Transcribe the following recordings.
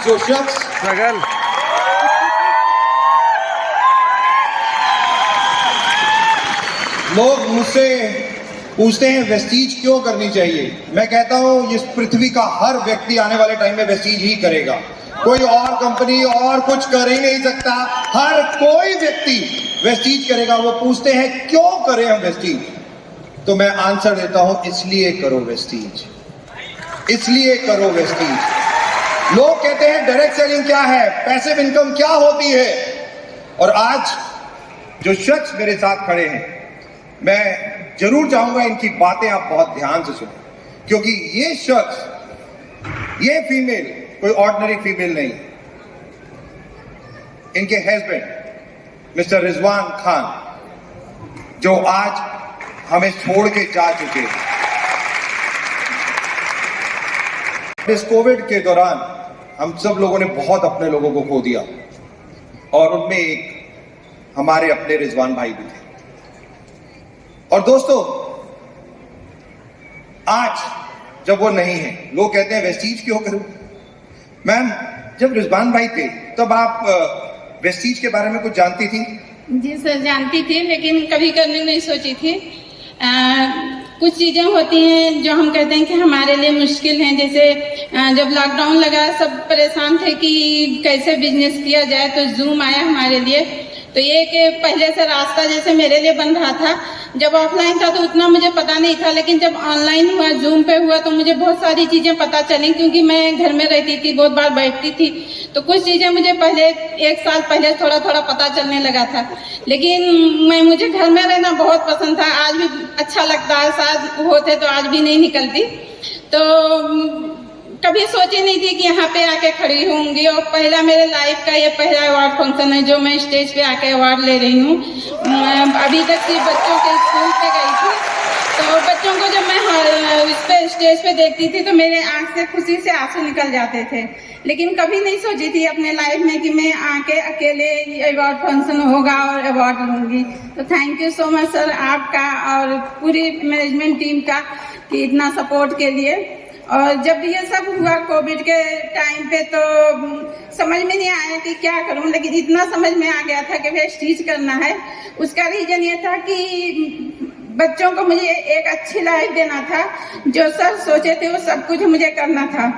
जो शख्स लोग मुझसे पूछते हैं वेस्टीज क्यों करनी चाहिए, मैं कहता हूं इस पृथ्वी का हर व्यक्ति आने वाले टाइम में वेस्टीज ही करेगा। कोई और कंपनी और कुछ कर ही नहीं सकता, हर कोई व्यक्ति वेस्टीज करेगा। वो पूछते हैं क्यों करें हम वेस्टीज, तो मैं आंसर देता हूं इसलिए करो वेस्टीज, इसलिए करो वेस्टीज। लोग कहते हैं डायरेक्ट सेलिंग क्या है, पैसिव इनकम क्या होती है, और आज जो शख्स मेरे साथ खड़े हैं मैं जरूर चाहूंगा इनकी बातें आप बहुत ध्यान से सुनें, क्योंकि ये शख्स, ये फीमेल कोई ऑर्डिनरी फीमेल नहीं। इनके हस्बैंड मिस्टर रिजवान खान जो आज हमें छोड़ के जा चुके हैं। इस कोविड के दौरान हम सब लोगों ने बहुत अपने लोगों को खो दिया, और उनमें एक हमारे अपने रिजवान भाई भी थे। और दोस्तों, आज जब वो नहीं है, लोग कहते हैं वेस्टीज क्यों करूं। मैम, जब रिजवान भाई थे तब आप वेस्टीज के बारे में कुछ जानती थी? जी सर, जानती थी, लेकिन कभी करने नहीं सोची थी। कुछ चीजें होती हैं जो हम कहते हैं कि हमारे लिए मुश्किल हैं। जैसे जब लॉकडाउन लगा सब परेशान थे कि कैसे बिजनेस किया जाए, तो जूम आया हमारे लिए। तो ये कि पहले से रास्ता जैसे मेरे लिए बन रहा था, जब ऑफलाइन था तो उतना मुझे पता नहीं था, लेकिन जब ऑनलाइन हुआ, जूम पे हुआ, तो मुझे बहुत सारी चीजें पता चली, क्योंकि मैं घर में रहती थी, बहुत बार बैठती थी, तो कुछ चीजें मुझे पहले 1 साल पहले थोड़ा थोड़ा पता चलने लगा था। लेकिन मुझे घर में रहना बहुत पसंद था, आज भी अच्छा लगता है, शायद होते तो आज भी नहीं निकलती। तो कभी सोची नहीं थी कि यहाँ पे आके खड़ी होंगी, और पहला मेरे लाइफ का ये पहला अवार्ड फंक्शन है जो मैं स्टेज पे आके अवार्ड ले रही हूँ। अभी तक सिर्फ बच्चों के स्कूल पे गई थी, तो बच्चों को जब मैं इस पे स्टेज पे देखती थी तो मेरे आंख से खुशी से आंसू निकल जाते थे। लेकिन कभी नहीं सोची थी अपने लाइफ में कि मैं आके अकेले अवार्ड फंक्शन होगा और अवार्ड लूंगी। तो thank you so much sir, आपका और पूरी मैनेजमेंट टीम का, कि इतना सपोर्ट के लिए। और जब ये सब हुआ कोविड के टाइम पे, तो समझ में नहीं आया कि क्या करूं, लेकिन इतना समझ में आ गया था कि वेस्टीज करना है। उसका रीजन ये था कि बच्चों को मुझे एक अच्छी लाइफ देना था, जो सर सोचे थे वो सब कुछ मुझे करना था।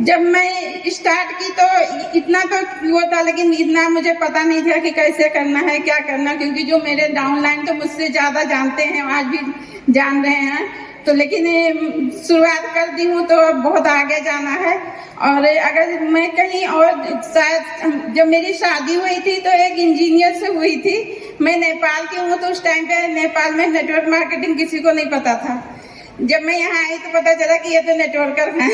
जब मैं स्टार्ट की तो इतना तो वो था, लेकिन इतना मुझे पता नहीं था कि कैसे करना है, क्या करना, क्योंकि जो मेरे डाउनलाइन तो मुझसे ज्यादा जानते हैं, आज भी जान रहे हैं। तो लेकिन शुरुआत कर दी हूँ तो बहुत आगे जाना है। और अगर मैं कहीं और, शायद जब मेरी शादी हुई थी तो एक इंजीनियर से हुई थी, मैं नेपाल की हूँ, तो उस टाइम पे नेपाल में नेटवर्क मार्केटिंग किसी को नहीं पता था। जब मैं यहाँ आई तो पता चला कि ये तो नेटवर्कर हैं।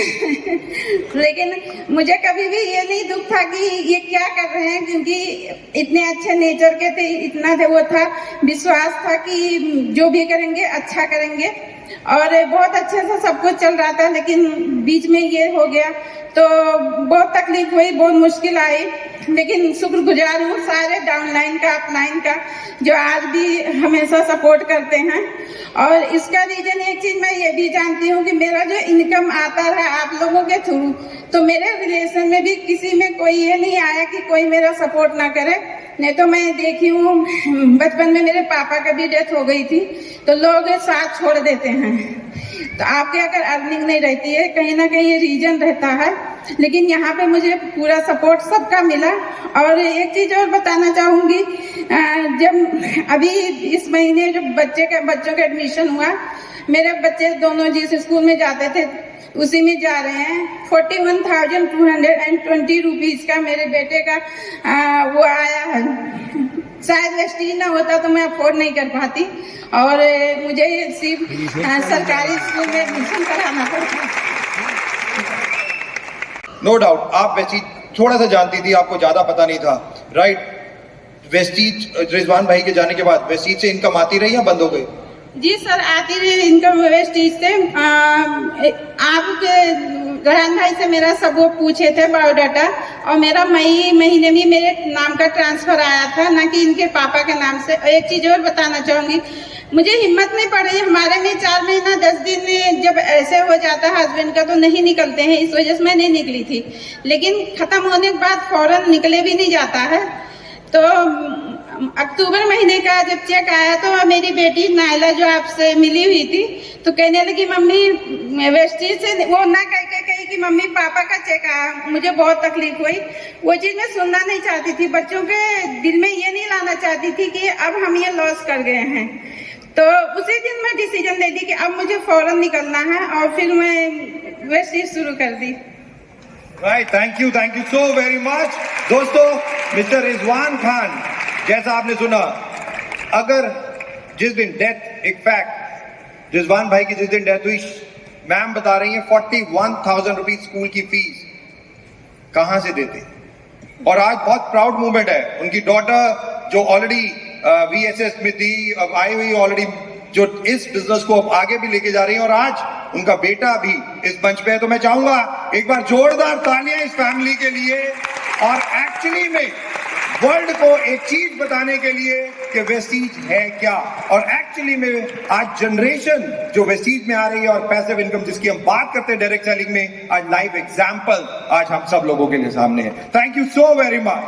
लेकिन मुझे कभी भी ये नहीं दुख था कि ये क्या कर रहे हैं, क्योंकि इतने अच्छे नेचर के थे, इतना वो था, विश्वास था कि जो भी करेंगे अच्छा करेंगे, और बहुत अच्छे से सब कुछ चल रहा था। लेकिन बीच में ये हो गया तो बहुत तकलीफ हुई, बहुत मुश्किल आई, लेकिन शुक्रगुजार हूँ सारे डाउनलाइन का, अपलाइन का, जो आज भी हमेशा सपोर्ट करते हैं। और इसका रीजन एक चीज मैं ये भी जानती हूँ कि मेरा जो इनकम आता रहा आप लोगों के थ्रू, तो मेरे रिलेशन में भी किसी में कोई ये नहीं आया कि कोई मेरा सपोर्ट ना करे। नहीं तो मैं देखी हूँ, बचपन में मेरे पापा का भी डेथ हो गई थी, तो लोग साथ छोड़ देते हैं। तो आपके अगर अर्निंग नहीं रहती है, कहीं ना कहीं ये रीजन रहता है, लेकिन यहाँ पे मुझे पूरा सपोर्ट सबका मिला। और एक चीज और बताना चाहूंगी, जब अभी इस महीने जो बच्चों का एडमिशन हुआ, मेरे बच्चे दोनों जिस स्कूल में जाते थे उसी में जा रहे हैं। 41,220 रुपीज का मेरे बेटे का वो आया है। शायद वेस्टीज ना होता तो मैं अफोर्ड नहीं कर पाती, और मुझे सिर्फ सरकारी स्कूल में एडमिशन कराना पड़ता। नो डाउट आप वेस्टीज थोड़ा सा जानती थी, आपको ज्यादा पता नहीं था, राइट? वेस्टीज, रिजवान भाई के जाने के बाद वेस्टीज से इनकम आती रही या बंद हो गई? जी सर, आती रही इनकम वेस्टेज से। आपके गहरान भाई से मेरा सब वो पूछे थे बायोडाटा, और मेरा मई महीने में मेरे नाम का ट्रांसफर आया था, ना कि इनके पापा के नाम से। एक चीज और बताना चाहूंगी, मुझे हिम्मत नहीं पड़ रही। हमारे में 4 महीना 10 दिन जब ऐसे हो जाता है हस्बैंड का तो नहीं निकलते हैं, इस वजह से मैं नहीं निकली थी। लेकिन खत्म होने के बाद फौरन निकले भी नहीं जाता है। तो अक्टूबर महीने का जब चेक आया तो मेरी बेटी नायला जो आपसे मिली हुई थी, तो कहने लगी मम्मी वेस्टेज से, वो ना कही कि मम्मी पापा का चेक आया। मुझे बहुत तकलीफ हुई, वो चीज मैं सुनना नहीं चाहती थी। बच्चों के दिल में ये नहीं लाना चाहती थी कि अब हम ये लॉस कर गए हैं। तो उसी दिन मैं डिसीजन ले ली कि अब मुझे फौरन निकलना है, और फिर मैं वेस्टेज शुरू कर दी। Right, thank you so very much. दोस्तों, मिस्टर रिजवान खान, जैसा आपने सुना, अगर जिस दिन डेथ, एक फैक्ट, रिजवान भाई की जिस दिन डेथ हुई, मैम बता रही हैं 41,000 रुपीज स्कूल की फीस कहां से देते। और आज बहुत प्राउड मूवमेंट है। उनकी डॉटर जो ऑलरेडी VSS में थी, अब आई हुई ऑलरेडी, जो इस बिजनेस को अब आगे भी लेके जा रही है, और आज उनका बेटा भी इस मंच पे है। तो मैं चाहूंगा एक बार जोरदार तालियां इस फैमिली के लिए, और एक्चुअली में वर्ल्ड को एक चीज बताने के लिए कि वेस्टीज है क्या। और एक्चुअली में आज जनरेशन जो वेस्टीज में आ रही है और पैसिव इनकम जिसकी हम बात करते हैं डायरेक्ट सेलिंग में, आज लाइव एग्जांपल आज हम सब लोगों के लिए सामने है। Thank you so very much.